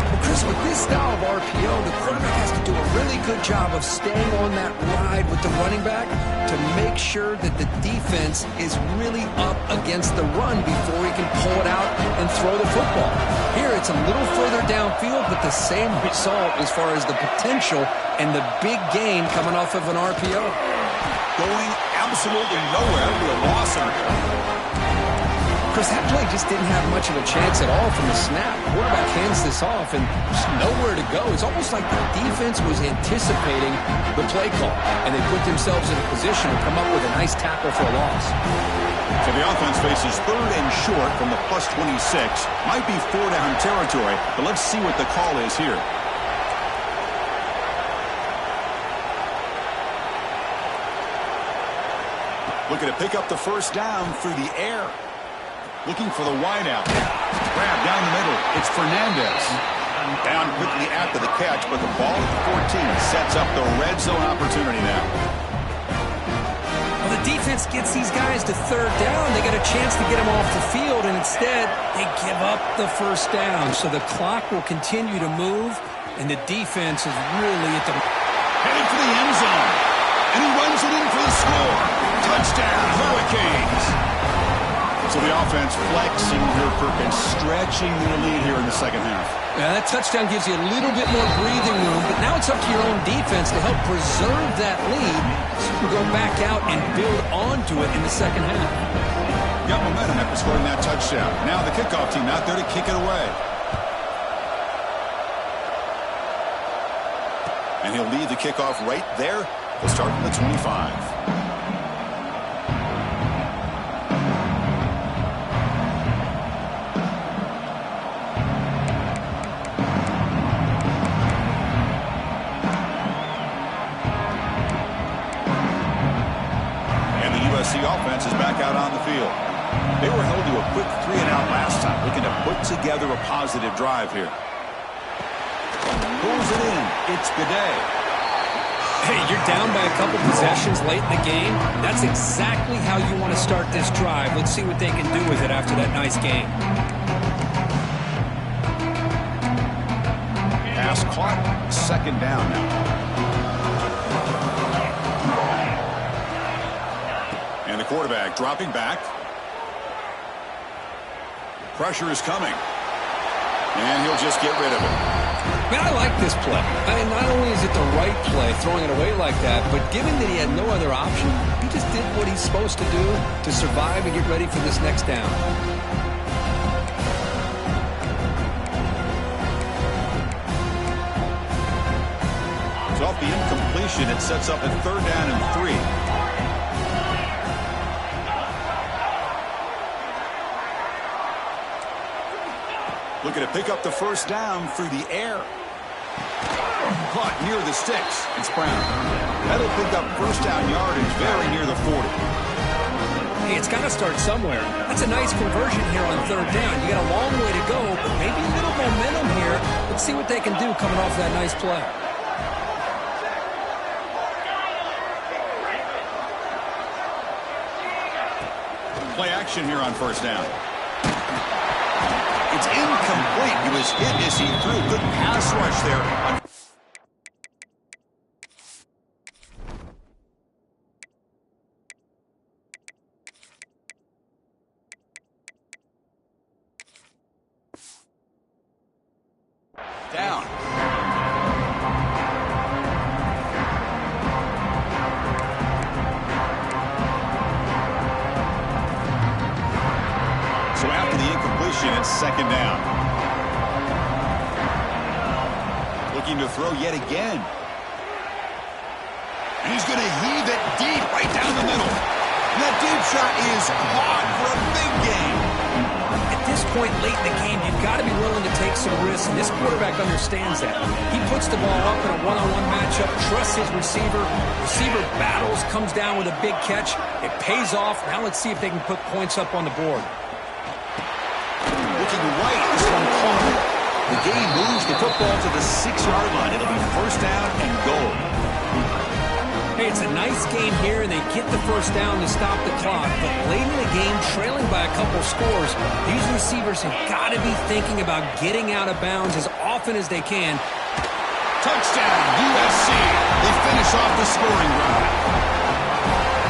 Well, Chris, with this style of RPO, the quarterback has to do a really good job of staying on that ride with the running back to make sure that the defense is really up against the run before he can pull it out and throw the football. Here, it's a little further downfield, but the same result as far as the potential and the big gain coming off of an RPO. Going absolutely nowhere to a loss on it. Chris, that play just didn't have much of a chance at all from the snap. Quarterback hands this off and just nowhere to go. It's almost like the defense was anticipating the play call, and they put themselves in a position to come up with a nice tackle for a loss. So the offense faces third and short from the plus 26. Might be 4-down territory, but let's see what the call is here. Looking to pick up the first down through the air. Looking for the wideout. Grab down the middle. It's Fernandez. Down quickly after the catch, but the ball at the 14 sets up the red zone opportunity now. Well, the defense gets these guys to third down. They get a chance to get them off the field, and instead they give up the first down. So the clock will continue to move, and the defense is really at the... Heading for the end zone. And he runs it in for the score. Touchdown, Hurricanes. So the offense flexing here, Perkins, stretching their lead here in the second half. Yeah, that touchdown gives you a little bit more breathing room, but now it's up to your own defense to help preserve that lead so you can go back out and build onto it in the second half. Got momentum after scoring that touchdown. Now the kickoff team out there to kick it away. And he'll lead the kickoff right there. They'll start from the 25. The offense is back out on the field. They were held to a quick 3-and-out last time, looking to put together a positive drive here. Pulls it in. It's Gaudet. Hey, you're down by a couple possessions late in the game. That's exactly how you want to start this drive. Let's see what they can do with it after that nice game. Pass caught. Second down now. And the quarterback dropping back. Pressure is coming. And he'll just get rid of it. Man, I like this play. I mean, not only is it the right play, throwing it away like that, but given that he had no other option, he just did what he's supposed to do to survive and get ready for this next down. So off the incompletion, it sets up a 3rd down and 3. Looking to pick up the 1st down through the air. Caught near the sticks. It's Brown. That'll pick up 1st down yardage very near the 40. Hey, it's got to start somewhere. That's a nice conversion here on 3rd down. You got a long way to go, but maybe a little momentum here. Let's see what they can do coming off that nice play. Play action here on 1st down. It's incomplete. He was hit as he threw. Good pass rush there. Down. So after the incompletion, it's 2nd down. Looking to throw yet again. And he's going to heave it deep right down the middle. And that deep shot is caught for a big gain. At this point late in the game, you've got to be willing to take some risks, and this quarterback understands that. He puts the ball up in a one-on-one matchup, trusts his receiver. Receiver battles, comes down with a big catch. It pays off. Now let's see if they can put points up on the board. Looking right, this one caught. The game moves the football to the 6-yard line. It'll be 1st down and goal. Hey, it's a nice game here, and they get the 1st down to stop the clock. But late in the game, trailing by a couple scores, these receivers have got to be thinking about getting out of bounds as often as they can. Touchdown, USC. They finish off the scoring drive.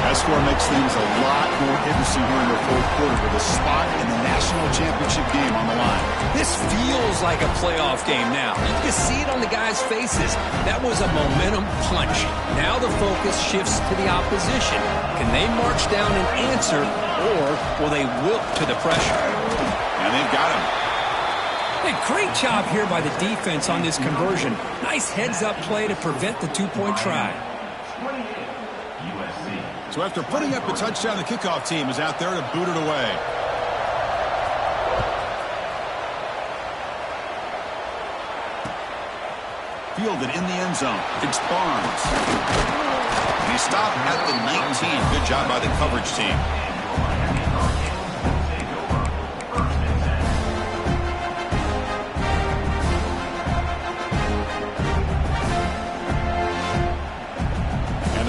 That score makes things a lot more interesting here in the 4th quarter with a spot in the national championship game on the line. This feels like a playoff game now. You can see it on the guys' faces. That was a momentum punch. Now the focus shifts to the opposition. Can they march down and answer, or will they wilt to the pressure? And they've got him. Hey, great job here by the defense on this conversion. Nice heads-up play to prevent the 2-point try. So after putting up a touchdown, the kickoff team is out there to boot it away. Fielded in the end zone. It's Barnes. And he stopped at the 19. Good job by the coverage team.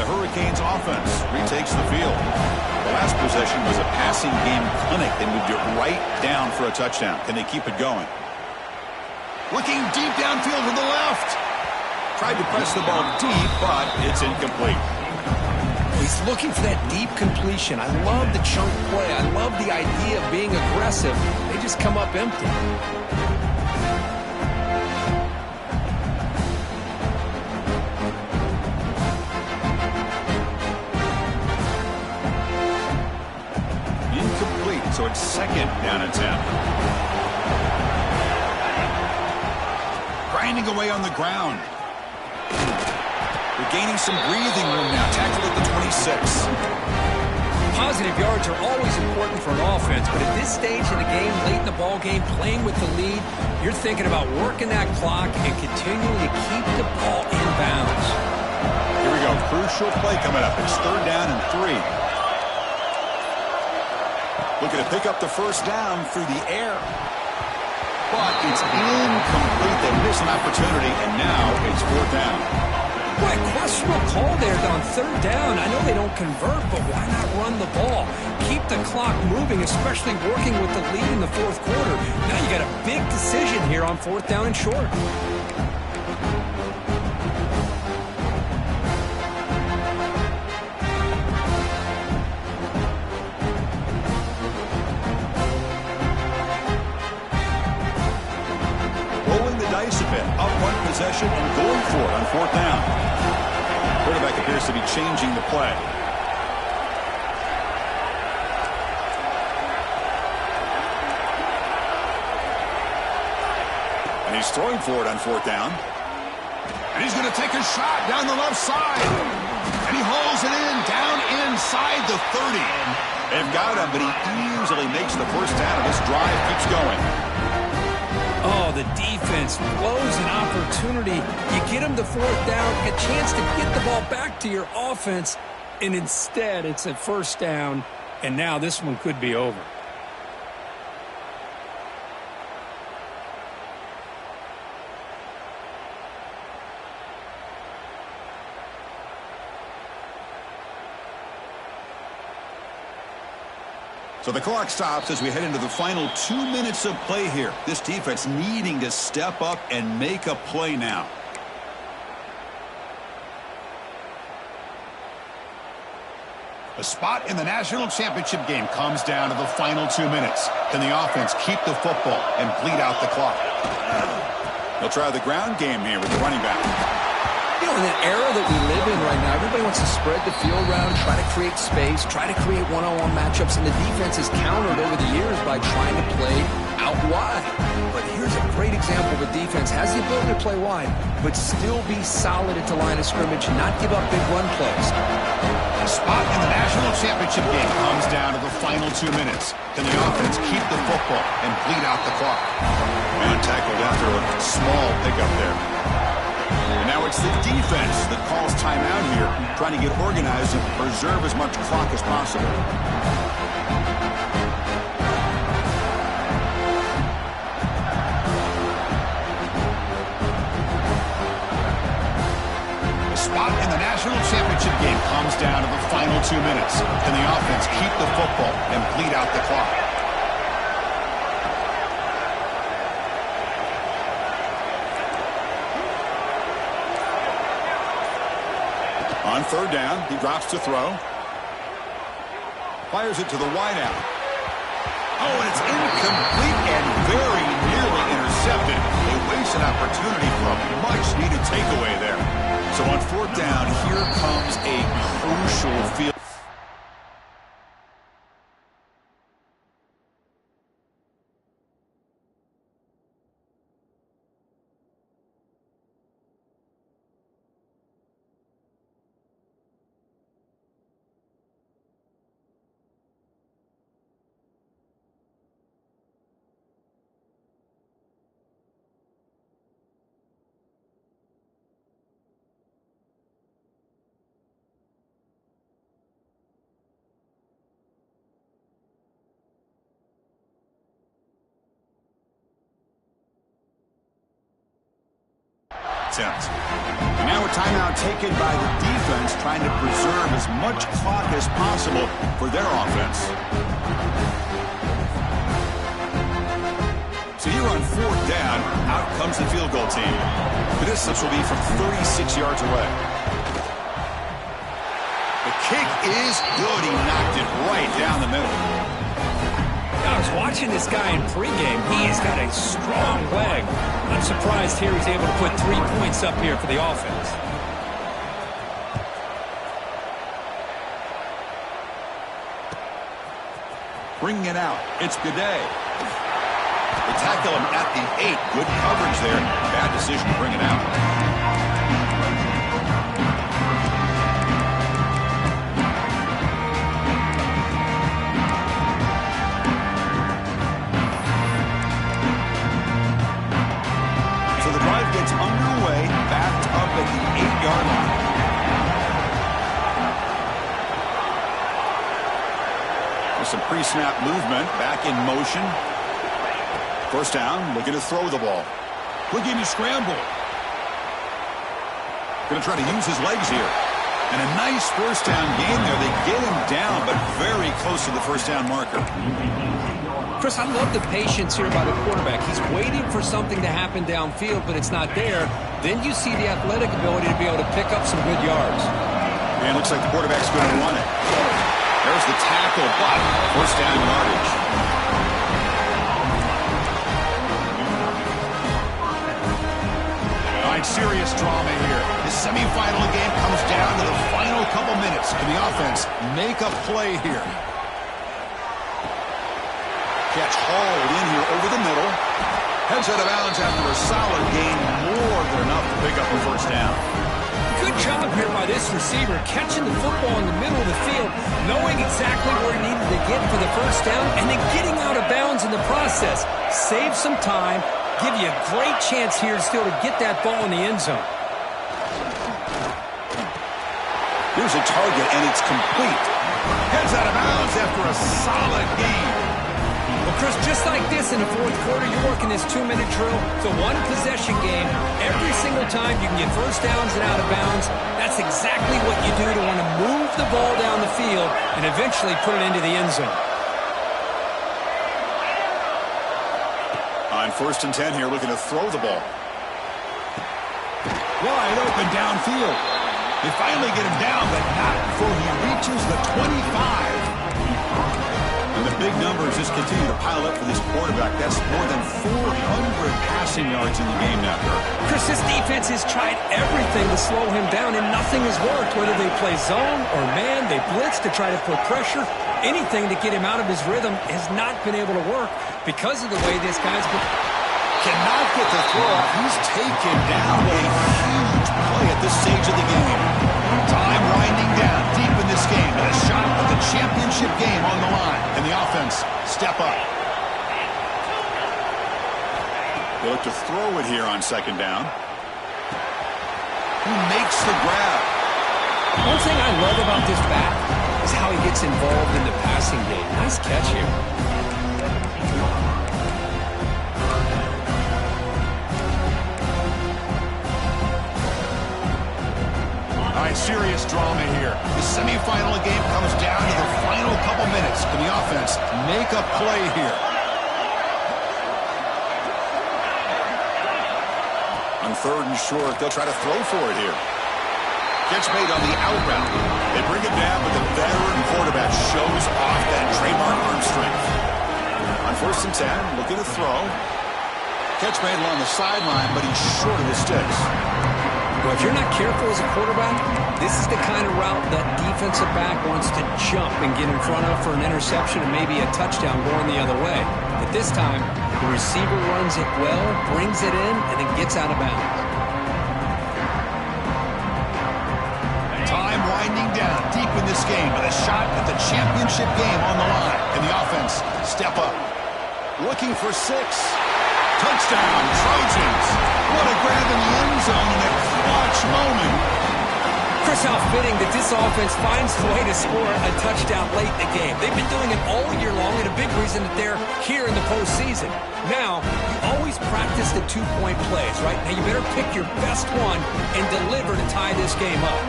Hurricanes offense retakes the field. The last possession was a passing game clinic. They moved it right down for a touchdown. Can they keep it going? Looking deep downfield to the left. Tried to press the ball deep, but it's incomplete. He's looking for that deep completion. I love the chunk play. I love the idea of being aggressive. They just come up empty. So it's 2nd down and 10. Grinding away on the ground. They're gaining some breathing room now. Tackled at the 26. Positive yards are always important for an offense, but at this stage in the game, late in the ball game, playing with the lead, you're thinking about working that clock and continuing to keep the ball in bounds. Here we go. Crucial play coming up. It's 3rd down and 3. Looking to pick up the first down through the air. But it's incomplete. They miss an opportunity, and now it's 4th down. Boy, questionable call there on 3rd down. I know they don't convert, but why not run the ball? Keep the clock moving, especially working with the lead in the 4th quarter. Now you got a big decision here on 4th down and short. A bit, up one possession and going for it on 4th down. Quarterback appears to be changing the play. And he's throwing for it on 4th down. And he's going to take a shot down the left side. And he hauls it in down inside the 30. They've got him, but he easily makes the first down, and this drive keeps going. Oh, the defense blows an opportunity. You get them to 4th down, a chance to get the ball back to your offense, and instead it's a 1st down, and now this one could be over. So the clock stops as we head into the final 2 minutes of play here. This defense needing to step up and make a play now. The spot in the national championship game comes down to the final 2 minutes. Can the offense keep the football and bleed out the clock? They'll try the ground game here with the running back. You know, in the era that we live in right now, everybody wants to spread the field around, try to create space, try to create one-on-one matchups, and the defense is countered over the years by trying to play out wide. But here's a great example of a defense has the ability to play wide, but still be solid at the line of scrimmage, not give up big run plays. The spot in the national championship game comes down to the final 2 minutes. Can the offense keep the football and bleed out the clock? Man tackled after a small pickup there. And now it's the defense that calls timeout here, trying to get organized and preserve as much clock as possible. The spot in the national championship game comes down to the final 2 minutes. Can the offense keep the football and bleed out the clock? On 3rd down, he drops to throw. Fires it to the wideout. Oh, and it's incomplete and very nearly intercepted. They waste an opportunity for a much-needed takeaway there. So on 4th down, here comes a crucial field. Now a timeout taken by the defense, trying to preserve as much clock as possible for their offense. So here on 4th down, out comes the field goal team. The distance will be from 36 yards away. The kick is good. He knocked it right down the middle. I was watching this guy in pregame. He has got a strong leg. I'm surprised here he's able to put 3 points up here for the offense. Bringing it out. It's Gaudet. They tackle him at the 8. Good coverage there. Bad decision to bring it out. the drive gets underway, backed up at the 8-yard line. With some pre-snap movement, back in motion. First down, looking to throw the ball. Looking to scramble. Going to try to use his legs here. And a nice first down gain there. They get him down, but very close to the first down marker. Chris, I love the patience here by the quarterback. He's waiting for something to happen downfield, but it's not there. Then you see the athletic ability to be able to pick up some good yards. And it looks like the quarterback's going to run it. There's the tackle, but first down yardage. All right, serious drama here. The semifinal game comes down to the final couple minutes. Can the offense make a play here? Catch hauled in here over the middle. Heads out of bounds after a solid gain, more than enough to pick up a first down. Good job here by this receiver, catching the football in the middle of the field, knowing exactly where he needed to get for the first down, and then getting out of bounds in the process. Save some time, give you a great chance here still to get that ball in the end zone. Here's a target, and it's complete. Heads out of bounds after a solid gain. Well, Chris, just like this in the fourth quarter, you're working this 2-minute drill. It's a one-possession game. Every single time you can get first downs and out of bounds, that's exactly what you do to want to move the ball down the field and eventually put it into the end zone. On 1st and 10 here, looking to throw the ball. Wide open downfield. They finally get him down, but not before he reaches the 25. And the big numbers just continue to pile up for this quarterback. That's more than 400 passing yards in the game now. Chris, this defense has tried everything to slow him down, and nothing has worked. Whether they play zone or man, they blitz to try to put pressure. Anything to get him out of his rhythm has not been able to work because of the way this guy's been. Cannot get the throw off. He's taken down. A huge play at this stage of the game. Time winding down deep in this game. And a shot at the championship game on the line. And the offense step up. They look to throw it here on 2nd down. Who makes the grab? One thing I love about this back is how he gets involved in the passing game. Nice catch here. Serious drama here. The semifinal game comes down to the final couple minutes. Can the offense make a play here? On 3rd and short, they'll try to throw for it here. Catch made on the out route. They bring it down, but the veteran quarterback shows off that trademark arm strength. On 1st and 10, looking to throw. Catch made along the sideline, but he's short of the sticks. Well, if you're not careful as a quarterback, this is the kind of route that defensive back wants to jump and get in front of for an interception and maybe a touchdown going the other way. But this time, the receiver runs it well, brings it in, and then gets out of bounds. Time winding down deep in this game with a shot at the championship game on the line. And the offense step up. Looking for 6. Touchdown, Trojans. What a grab in the end zone in a clutch moment. Chris, how fitting that this offense finds a way to score a touchdown late in the game. They've been doing it all year long, and a big reason that they're here in the postseason. Now, you always practice the 2-point plays, right? Now, you better pick your best one and deliver to tie this game up.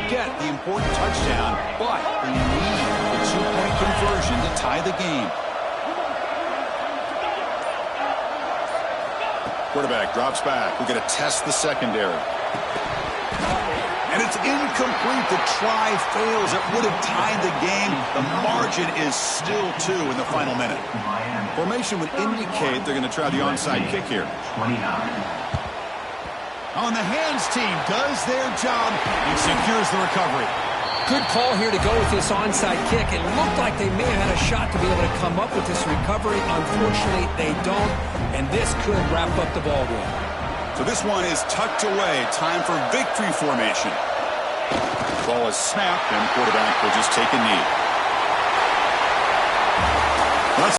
Get the important touchdown, but they need the 2-point conversion to tie the game. Quarterback drops back. We're going to test the secondary. And it's incomplete. The try fails. It would have tied the game. The margin is still 2 in the final minute. Formation would indicate they're going to try the onside kick here. 29. On the hands team does their job and secures the recovery. Good call here to go with this onside kick. It looked like they may have had a shot to be able to come up with this recovery. Unfortunately, they don't, and this could wrap up the ball game. So this one is tucked away. Time for victory formation. Ball is snapped, and the quarterback will just take a knee.